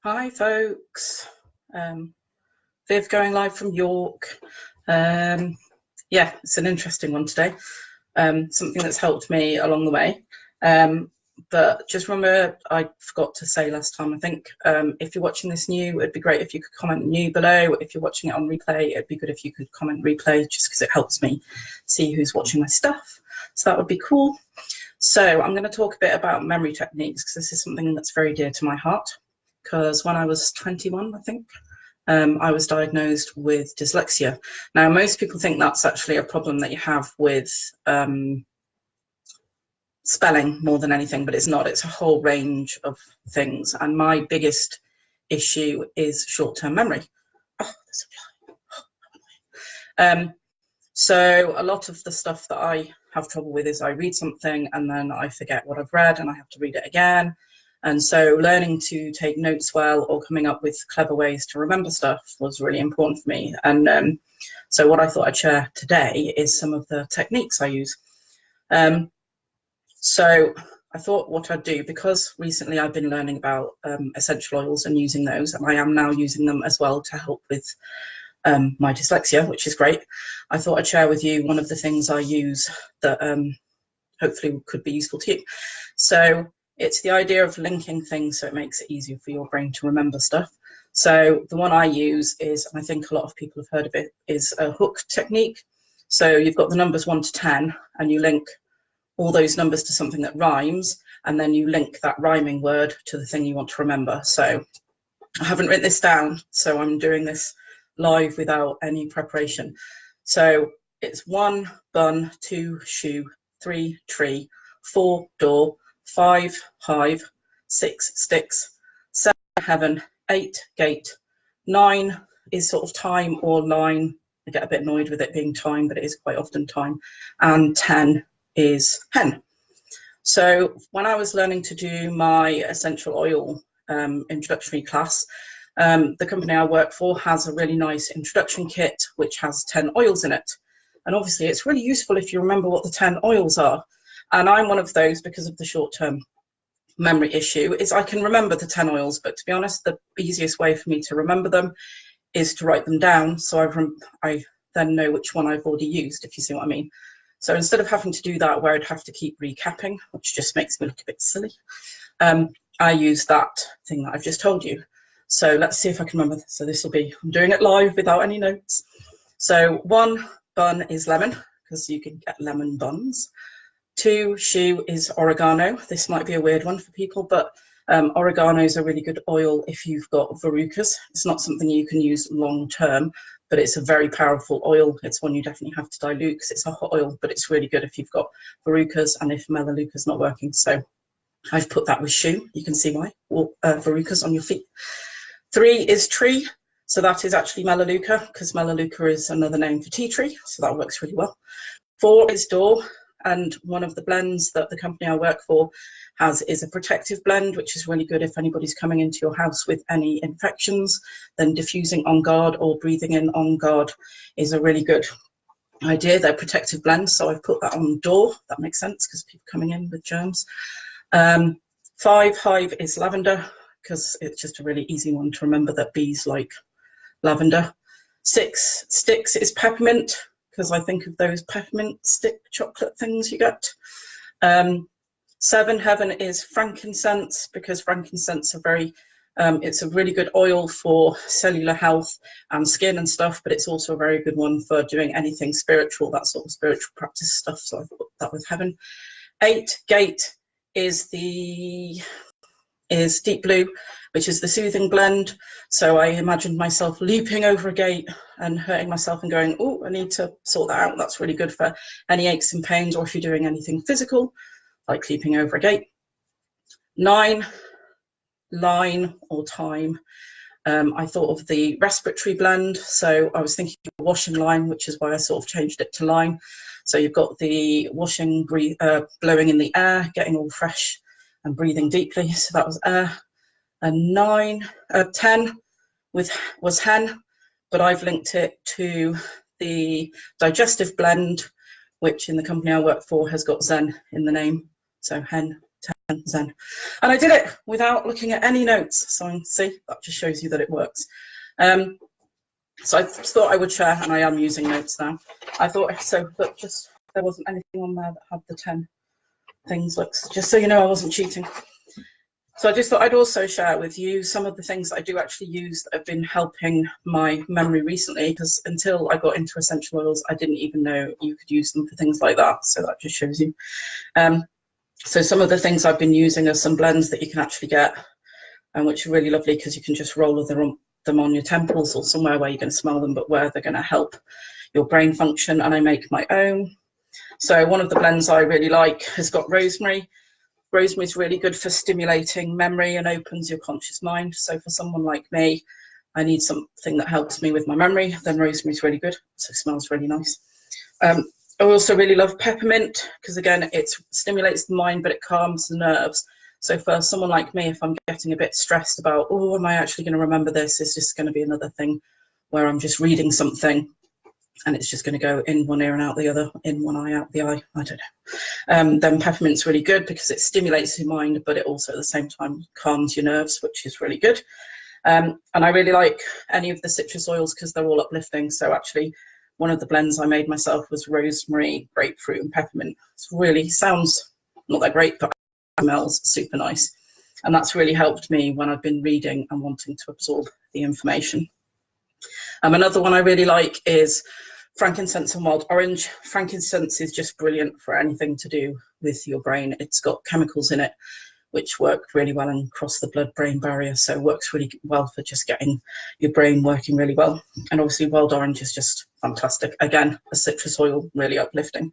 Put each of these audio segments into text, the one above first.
Hi folks, Viv going live from York. Yeah, it's an interesting one today, something that's helped me along the way. But just remember, I forgot to say last time, I think, if you're watching this new, it'd be great if you could comment new below. If you're watching it on replay, it'd be good if you could comment replay, just because it helps me see who's watching my stuff. So that would be cool. So I'm going to talk a bit about memory techniques, because this is something that's very dear to my heart. Because when I was 21, I think, I was diagnosed with dyslexia. Now, most people think that's actually a problem that you have with spelling more than anything, but it's not. It's a whole range of things. And my biggest issue is short-term memory. Oh, there's a fly. So a lot of the stuff that I have trouble with is I read something and then I forget what I've read and I have to read it again. And so learning to take notes well or coming up with clever ways to remember stuff was really important for me. And so what I thought I'd share today is some of the techniques I use. So I thought what I'd do, because recently I've been learning about essential oils and using those, and I am now using them as well to help with my dyslexia, which is great. I thought I'd share with you one of the things I use that hopefully could be useful to you. So it's the idea of linking things so it makes it easier for your brain to remember stuff. So the one I use is, and I think a lot of people have heard of it, is a hook technique. So you've got the numbers 1 to 10 and you link all those numbers to something that rhymes, and then you link that rhyming word to the thing you want to remember. So I haven't written this down, so I'm doing this live without any preparation. So it's 1 bun, 2 shoe, 3 tree, 4 door, 5 hive, 6 sticks, 7 heaven, 8 gate, 9 is sort of time or line. I get a bit annoyed with it being time, but it is quite often time. And 10 is hen. So when I was learning to do my essential oil introductory class, the company I work for has a really nice introduction kit which has 10 oils in it. And obviously it's really useful if you remember what the 10 oils are. And I'm one of those, because of the short-term memory issue, is I can remember the 10 oils, but to be honest, the easiest way for me to remember them is to write them down, so I then know which one I've already used, if you see what I mean. So instead of having to do that where I'd have to keep recapping, which just makes me look a bit silly, I use that thing that I've just told you. So let's see if I can remember this. So this will be, I'm doing it live without any notes. So 1 bun is lemon, because you can get lemon buns. 2 shoe is oregano. This might be a weird one for people, but oregano is a really good oil if you've got verrucas. It's not something you can use long term, but it's a very powerful oil. It's one you definitely have to dilute because it's a hot oil, but it's really good if you've got verrucas and if melaleuca's not working. So I've put that with shoe. You can see why, or verrucas on your feet. 3 is tree. So that is actually melaleuca, because melaleuca is another name for tea tree. So that works really well. 4 is door. And one of the blends that the company I work for has is a protective blend, which is really good if anybody's coming into your house with any infections. Then diffusing on guard or breathing in on guard is a really good idea. They're protective blends, so I've put that on the door. That makes sense because people coming in with germs. 5 hive is lavender, because it's just a really easy one to remember that bees like lavender. 6 sticks is peppermint, because I think of those peppermint stick chocolate things you get. 7 heaven is frankincense, because frankincense are very, it's a really good oil for cellular health and skin and stuff, but it's also a very good one for doing anything spiritual, that sort of spiritual practice stuff. So I've put that with heaven. 8 gate is deep blue, which is the soothing blend. So I imagined myself leaping over a gate and hurting myself and going, oh, I need to sort that out. That's really good for any aches and pains, or if you're doing anything physical, like leaping over a gate. 9, line or time. I thought of the respiratory blend. So I was thinking of washing line, which is why I sort of changed it to line. So you've got the washing, blowing in the air, getting all fresh and breathing deeply. So that was air. And 10 was hen, but I've linked it to the digestive blend, which in the company I work for has got Zen in the name. So hen, 10. Zen. And I did it without looking at any notes. So see, that just shows you that it works. So I thought I would share, and I am using notes now. I thought so, but just there wasn't anything on there that had the 10 things. Looks just so you know, I wasn't cheating. So I just thought I'd also share with you some of the things that I do actually use that have been helping my memory recently, because until I got into essential oils, I didn't even know you could use them for things like that. So that just shows you. So some of the things I've been using are some blends that you can actually get, which are really lovely because you can just roll them on your temples or somewhere where you're going to smell them, but where they're going to help your brain function. And I make my own. So one of the blends I really like has got rosemary. Rosemary is really good for stimulating memory and opens your conscious mind. So for someone like me, I need something that helps me with my memory, then rosemary is really good. So it smells really nice. I also really love peppermint because, again, it stimulates the mind, but it calms the nerves. So for someone like me, if I'm getting a bit stressed about, oh, am I actually going to remember this? Is this going to be another thing where I'm just reading something and it's just going to go in one ear and out the other, in one eye, out the eye, I don't know. Then peppermint's really good because it stimulates your mind, but it also at the same time calms your nerves, which is really good. And I really like any of the citrus oils because they're all uplifting. So actually, one of the blends I made myself was rosemary, grapefruit, and peppermint. It really sounds not that great, but it smells super nice. And that's really helped me when I've been reading and wanting to absorb the information. Another one I really like is frankincense and wild orange. Frankincense is just brilliant for anything to do with your brain. It's got chemicals in it which work really well and cross the blood-brain barrier, so it works really well for just getting your brain working really well. And obviously wild orange is just fantastic. Again, a citrus oil, really uplifting.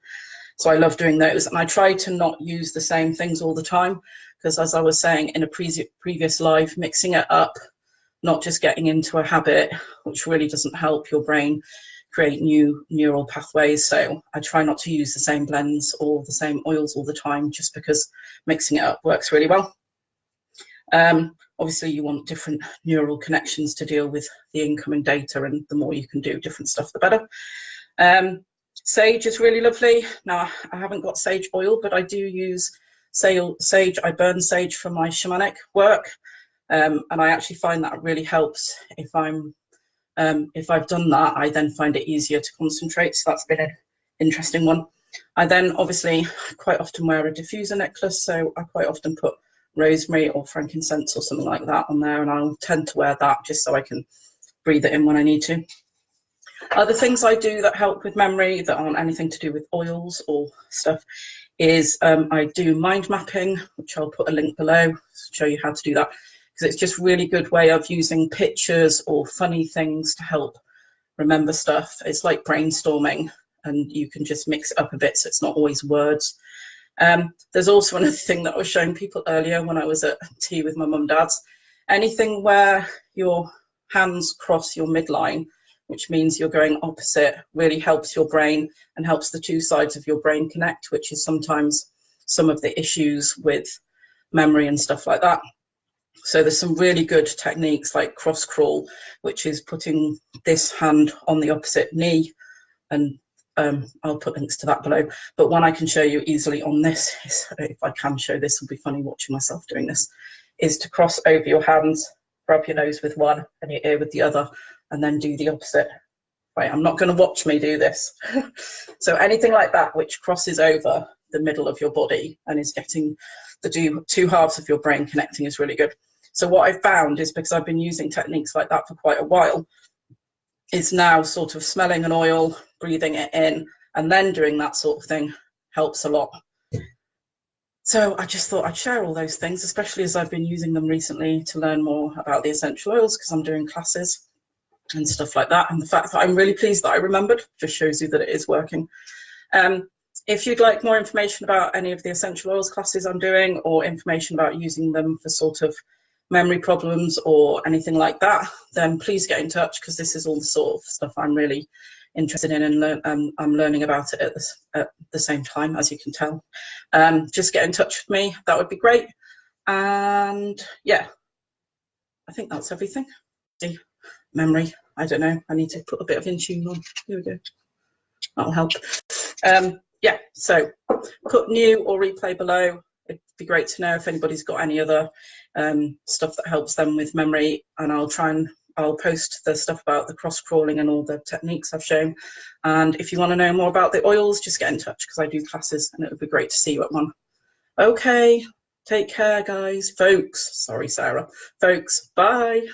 So I love doing those, and I try to not use the same things all the time because, as I was saying in a previous live, mixing it up, not just getting into a habit, which really doesn't help your brain create new neural pathways. So I try not to use the same blends or the same oils all the time, just because mixing it up works really well. Obviously, you want different neural connections to deal with the incoming data, and the more you can do different stuff, the better. Sage is really lovely. Now, I haven't got sage oil, but I do use sage. I burn sage for my shamanic work. And I actually find that really helps if I've done that. I then find it easier to concentrate. So that's been an interesting one. I then obviously quite often wear a diffuser necklace. So I quite often put rosemary or frankincense or something like that on there. And I'll tend to wear that just so I can breathe it in when I need to. Other things I do that help with memory that aren't anything to do with oils or stuff is I do mind mapping, which I'll put a link below to show you how to do that. Because it's just a really good way of using pictures or funny things to help remember stuff. It's like brainstorming, and you can just mix it up a bit so it's not always words. There's also another thing that I was showing people earlier when I was at tea with my mum and dad's. Anything where your hands cross your midline, which means you're going opposite, really helps your brain and helps the two sides of your brain connect, which is sometimes some of the issues with memory and stuff like that. So there's some really good techniques like cross crawl, which is putting this hand on the opposite knee, and I'll put links to that below. But one I can show you easily on this, if I can show this, it'll be funny watching myself doing this, is to cross over your hands, rub your nose with one and your ear with the other, and then do the opposite. Right, I'm not going to watch me do this. So anything like that which crosses over the middle of your body and is getting the two halves of your brain connecting is really good. So what I've found is, because I've been using techniques like that for quite a while, is now sort of smelling an oil, breathing it in, and then doing that sort of thing helps a lot. So I just thought I'd share all those things, especially as I've been using them recently to learn more about the essential oils, because I'm doing classes and stuff like that. And the fact that I'm really pleased that I remembered just shows you that it is working. If you'd like more information about any of the essential oils classes I'm doing, or information about using them for sort of memory problems or anything like that, then please get in touch, because this is all the sort of stuff I'm really interested in, and I'm learning about it at the same time, as you can tell. Just get in touch with me, that would be great. And yeah, I think that's everything. Memory, I don't know, I need to put a bit of Intune on. Here we go, that'll help. Yeah, so put new or replay below. be great to know if anybody's got any other stuff that helps them with memory, and I'll post the stuff about the cross crawling and all the techniques I've shown. And if you want to know more about the oils, just get in touch, because I do classes and it would be great to see you at one. Okay, take care, guys. Folks, sorry, Sarah. Folks, bye.